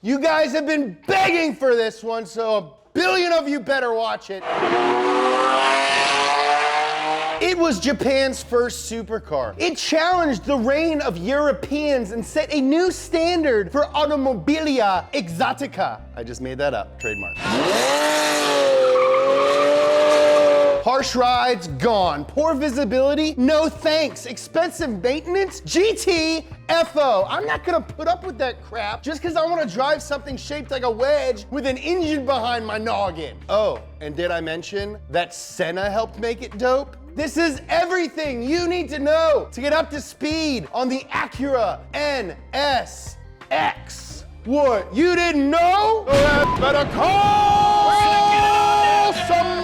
You guys have been begging for this one, so a billion of you better watch it. It was Japan's first supercar. It challenged the reign of Europeans and set a new standard for automobilia exotica. I just made that up, trademark. Harsh rides, gone. Poor visibility, no thanks. Expensive maintenance, GTFO. I'm not gonna put up with that crap just because I want to drive something shaped like a wedge with an engine behind my noggin. Oh, and did I mention that Senna helped make it dope? This is everything you need to know to get up to speed on the Acura NSX. What, you didn't know? Well, better call somebody.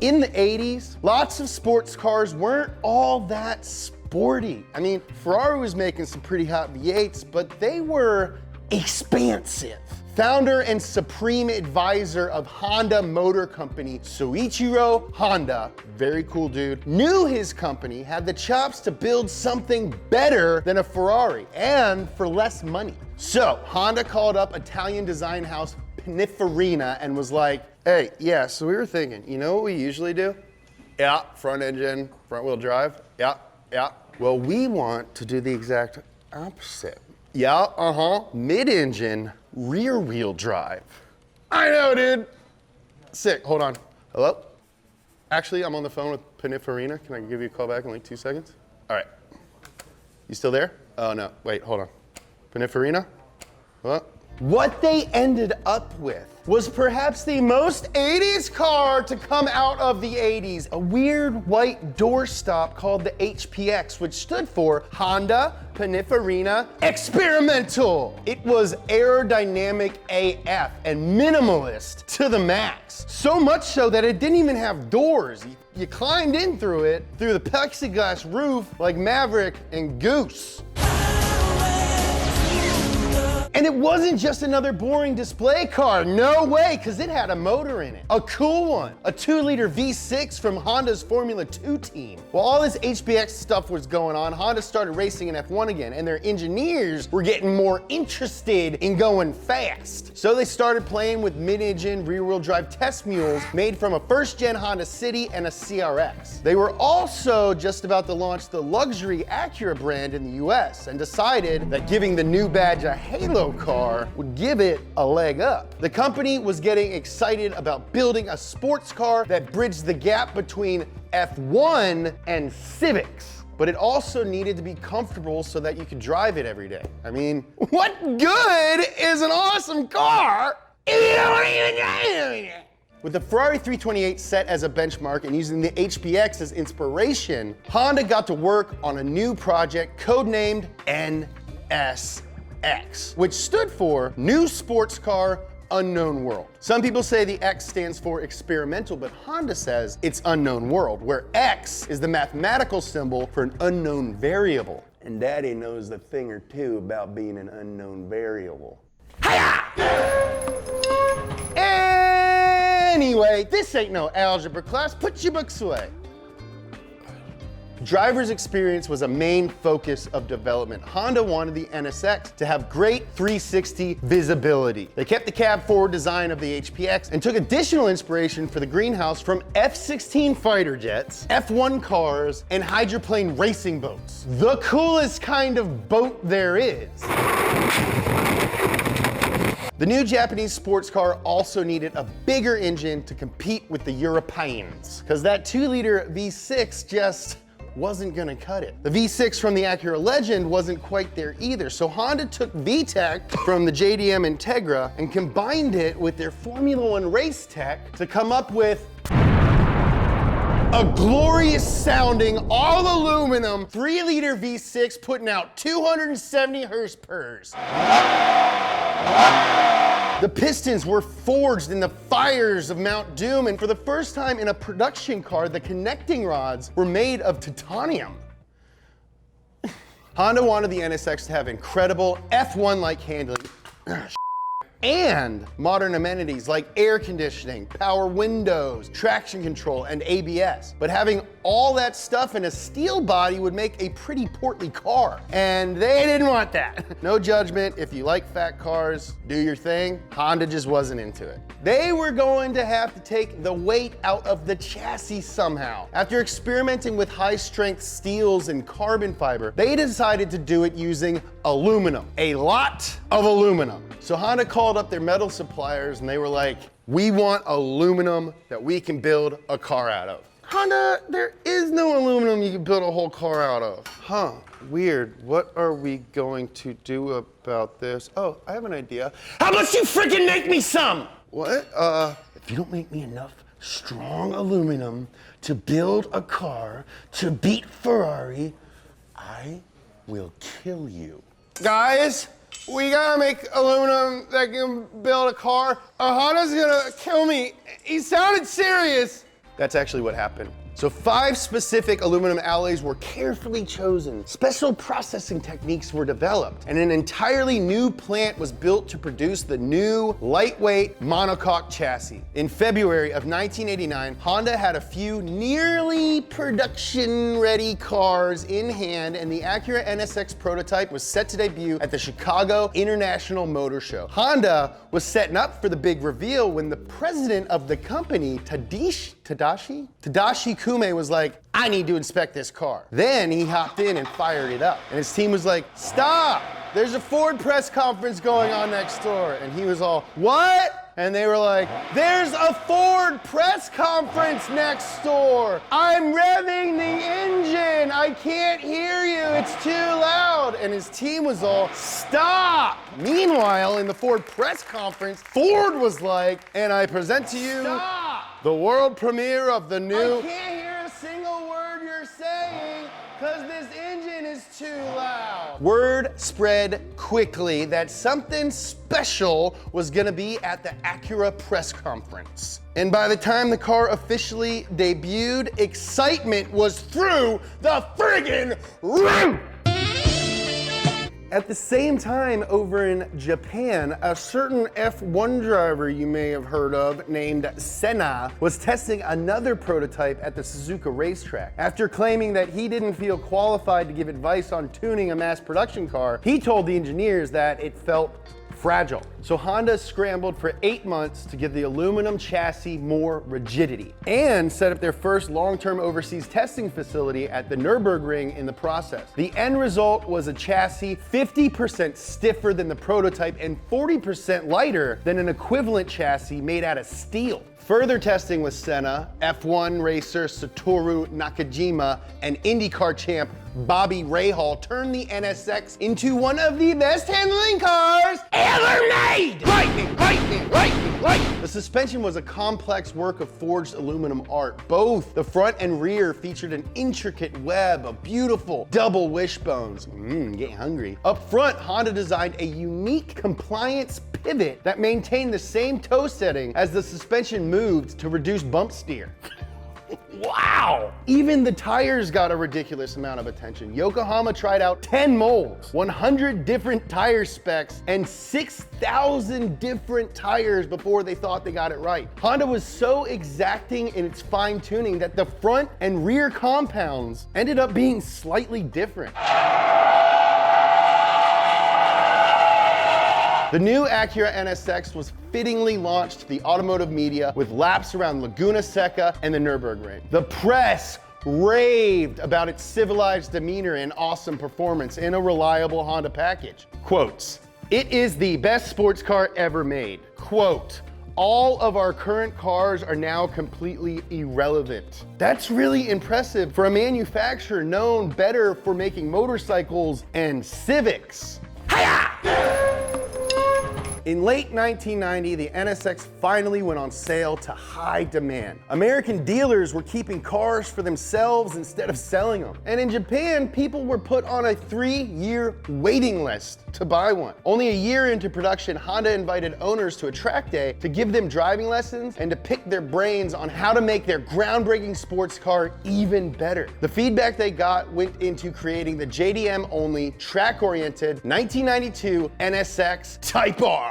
In the 80s, lots of sports cars weren't all that sporty. I mean, Ferrari was making some pretty hot V8s, but they were expansive. Founder and supreme advisor of Honda Motor Company, Soichiro Honda, very cool dude, knew his company had the chops to build something better than a Ferrari and for less money. So Honda called up Italian design house Pininfarina and was like, hey, yeah, so we were thinking, you know what we usually do? Yeah, front engine, front wheel drive, yeah. Well, we want to do the exact opposite. Yeah, mid-engine, rear wheel drive. I know, dude. Sick, hold on. Hello? Actually, I'm on the phone with Pininfarina. Can I give you a call back in like 2 seconds? All right. You still there? Oh no, wait, hold on. Pininfarina? What? What they ended up with was perhaps the most 80s car to come out of the 80s. A weird white doorstop called the HPX, which stood for Honda Pininfarina Experimental. It was aerodynamic AF and minimalist to the max. So much so that it didn't even have doors. You climbed in through it, through the plexiglass roof like Maverick and Goose. And it wasn't just another boring display car, no way, because it had a motor in it. A cool one, a 2-liter V6 from Honda's Formula 2 team. While all this HPX stuff was going on, Honda started racing in F1 again, and their engineers were getting more interested in going fast. So they started playing with mid-engine, rear-wheel drive test mules made from a first-gen Honda City and a CRX. They were also just about to launch the luxury Acura brand in the US and decided that giving the new badge a halo car would give it a leg up. The company was getting excited about building a sports car that bridged the gap between F1 and Civics, but it also needed to be comfortable so that you could drive it every day. I mean, what good is an awesome car if you don't even drive it every day? With the Ferrari 328 set as a benchmark and using the HPX as inspiration, Honda got to work on a new project codenamed NSX, which stood for New Sports Car Unknown World. Some people say the X stands for experimental, but Honda says it's unknown world, where X is the mathematical symbol for an unknown variable. And Daddy knows a thing or two about being an unknown variable. Hiya! Anyway, this ain't no algebra class. Put your books away. Driver's experience was a main focus of development. Honda wanted the NSX to have great 360 visibility. They kept the cab forward design of the HPX and took additional inspiration for the greenhouse from F-16 fighter jets, F1 cars, and hydroplane racing boats. The coolest kind of boat there is. The new Japanese sports car also needed a bigger engine to compete with the Europeans, because that 2-liter V6 just wasn't gonna cut it. The V6 from the Acura Legend wasn't quite there either, so Honda took VTEC from the JDM Integra and combined it with their Formula One race tech to come up with a glorious sounding, all aluminum, 3-liter V6 putting out 270 horsepower. The pistons were forged in the fires of Mount Doom, and for the first time in a production car, the connecting rods were made of titanium. Honda wanted the NSX to have incredible F1-like handling and modern amenities like air conditioning, power windows, traction control, and ABS. But having all that stuff in a steel body would make a pretty portly car. And they didn't want that. No judgment, if you like fat cars, do your thing. Honda just wasn't into it. They were going to have to take the weight out of the chassis somehow. After experimenting with high-strength steels and carbon fiber, they decided to do it using aluminum. A lot of aluminum. So Honda called up their metal suppliers and they were like, we want aluminum that we can build a car out of. Honda, there is no aluminum you can build a whole car out of. Huh, weird. What are we going to do about this? Oh, I have an idea. How about you freaking make me some? What? If you don't make me enough strong aluminum to build a car to beat Ferrari, I will kill you. Guys, we gotta make aluminum that can build a car, or Honda's gonna kill me. He sounded serious. That's actually what happened. So 5 specific aluminum alloys were carefully chosen. Special processing techniques were developed, and an entirely new plant was built to produce the new lightweight monocoque chassis. In February of 1989, Honda had a few nearly production-ready cars in hand, and the Acura NSX prototype was set to debut at the Chicago International Motor Show. Honda was setting up for the big reveal when the president of the company, Tadashi Kume, was like, I need to inspect this car. Then he hopped in and fired it up. And his team was like, stop! There's a Ford press conference going on next door. And he was all, what? And they were like, there's a Ford press conference next door. I'm revving the engine. I can't hear you. It's too loud. And his team was all, stop. Meanwhile, in the Ford press conference, Ford was like, and I present to you the world premiere of the new... I can't hear a single word you're saying because this engine is too loud. Word spread quickly that something special was gonna be at the Acura press conference. And by the time the car officially debuted, excitement was through the friggin' roof! At the same time, over in Japan, a certain F1 driver you may have heard of named Senna was testing another prototype at the Suzuka racetrack. After claiming that he didn't feel qualified to give advice on tuning a mass production car, he told the engineers that it felt fragile. So Honda scrambled for 8 months to give the aluminum chassis more rigidity and set up their first long-term overseas testing facility at the Nürburgring in the process. The end result was a chassis 50% stiffer than the prototype and 40% lighter than an equivalent chassis made out of steel. Further testing with Senna, F1 racer Satoru Nakajima, and IndyCar champ Bobby Rahal turned the NSX into one of the best handling cars ever made! Lightning, lightning, lightning, lightning! The suspension was a complex work of forged aluminum art. Both the front and rear featured an intricate web of beautiful double wishbones. Getting hungry. Up front, Honda designed a unique compliance pivot that maintained the same toe setting as the suspension moved to reduce bump steer. Wow! Even the tires got a ridiculous amount of attention. Yokohama tried out 10 molds, 100 different tire specs, and 6,000 different tires before they thought they got it right. Honda was so exacting in its fine tuning that the front and rear compounds ended up being slightly different. The new Acura NSX was fittingly launched to the automotive media with laps around Laguna Seca and the Nürburgring. The press raved about its civilized demeanor and awesome performance in a reliable Honda package. Quotes, "It is the best sports car ever made." Quote, "All of our current cars are now completely irrelevant." That's really impressive for a manufacturer known better for making motorcycles and Civics. Hiya! In late 1990, the NSX finally went on sale to high demand. American dealers were keeping cars for themselves instead of selling them. And in Japan, people were put on a 3-year waiting list to buy one. Only a year into production, Honda invited owners to a track day to give them driving lessons and to pick their brains on how to make their groundbreaking sports car even better. The feedback they got went into creating the JDM-only, track-oriented 1992 NSX Type R.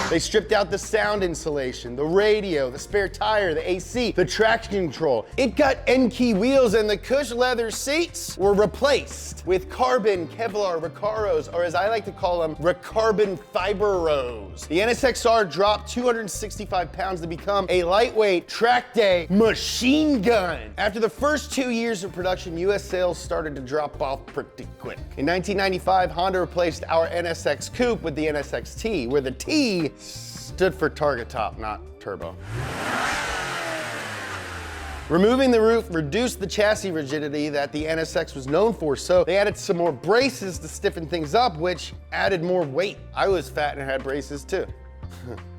They stripped out the sound insulation, the radio, the spare tire, the AC, the traction control. It got N-key wheels, and the cush leather seats were replaced with carbon Kevlar Recaros, or as I like to call them, Recarbon Fiberos. The NSXR dropped 265 pounds to become a lightweight track day machine gun. After the first 2 years of production, US sales started to drop off pretty quick. In 1995, Honda replaced our NSX Coupe with the NSX-T, where the T stood for target top, not turbo. Removing the roof reduced the chassis rigidity that the NSX was known for, so they added some more braces to stiffen things up, which added more weight. I was fat and had braces too.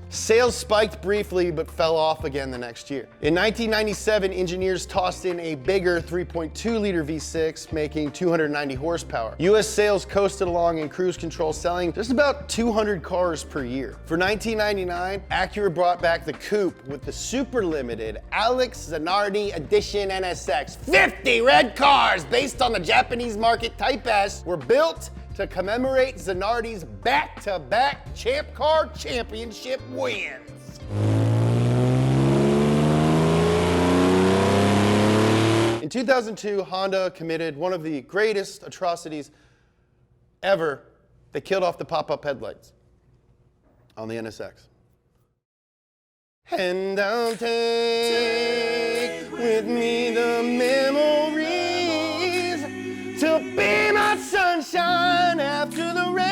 Sales spiked briefly, but fell off again the next year. In 1997, engineers tossed in a bigger 3.2-liter V6, making 290 horsepower. US sales coasted along in cruise control, selling just about 200 cars per year. For 1999, Acura brought back the coupe with the super limited Alex Zanardi Edition NSX. 50 red cars based on the Japanese market Type S were built to commemorate Zanardi's back-to-back Champ Car Championship wins. In 2002, Honda committed one of the greatest atrocities ever. They killed off the pop-up headlights on the NSX. And I'll take with me the memories to be my sunshine after the rain.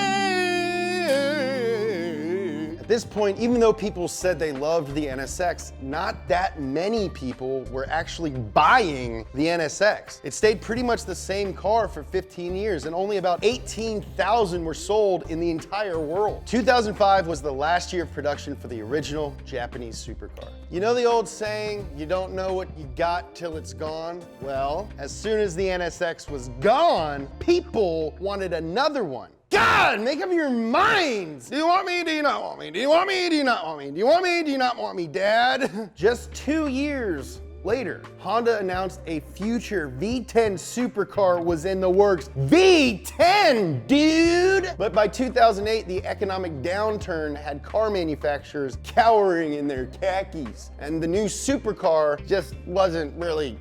At this point, even though people said they loved the NSX, not that many people were actually buying the NSX. It stayed pretty much the same car for 15 years, and only about 18,000 were sold in the entire world. 2005 was the last year of production for the original Japanese supercar. You know the old saying, you don't know what you got till it's gone? Well, as soon as the NSX was gone, people wanted another one. God, make up your minds. Do you want me? Do you not want me? Do you want me? Do you not want me? Do you want me? Do you not want me, Dad? Just 2 years later, Honda announced a future V10 supercar was in the works. V10, dude! But by 2008, the economic downturn had car manufacturers cowering in their khakis, and the new supercar just wasn't really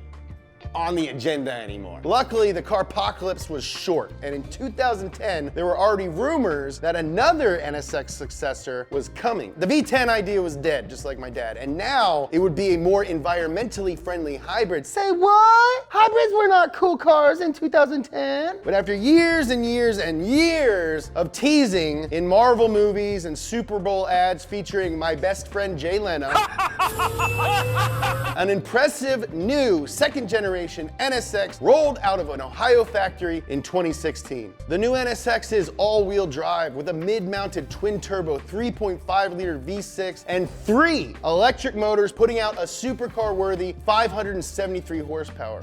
on the agenda anymore. Luckily, the carpocalypse was short, and in 2010, there were already rumors that another NSX successor was coming. The V10 idea was dead, just like my dad, and now it would be a more environmentally friendly hybrid. Say what? Hybrids were not cool cars in 2010? But after years and years and years of teasing in Marvel movies and Super Bowl ads featuring my best friend Jay Leno, an impressive new second-generation NSX rolled out of an Ohio factory in 2016. The new NSX is all-wheel drive with a mid-mounted twin-turbo 3.5-liter V6 and 3 electric motors, putting out a supercar-worthy 573 horsepower.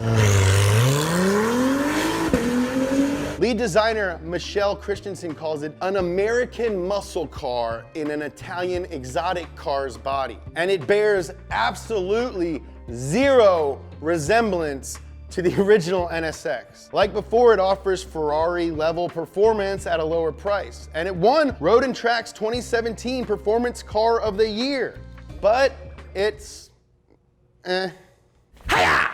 Lead designer Michelle Christensen calls it an American muscle car in an Italian exotic car's body. And it bears absolutely zero resemblance to the original NSX. Like before, it offers Ferrari-level performance at a lower price. And it won Road and Track's 2017 Performance Car of the Year. But it's, Hiya!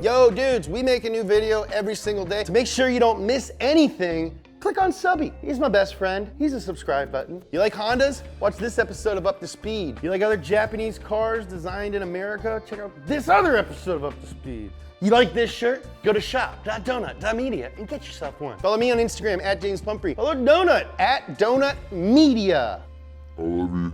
Yo, dudes, we make a new video every single day. To make sure you don't miss anything, click on Subby. He's my best friend. He's a subscribe button. You like Hondas? Watch this episode of Up to Speed. You like other Japanese cars designed in America? Check out this other episode of Up to Speed. You like this shirt? Go to shop.donut.media and get yourself one. Follow me on Instagram @James Pumphrey. Follow Donut @DonutMedia. I love you.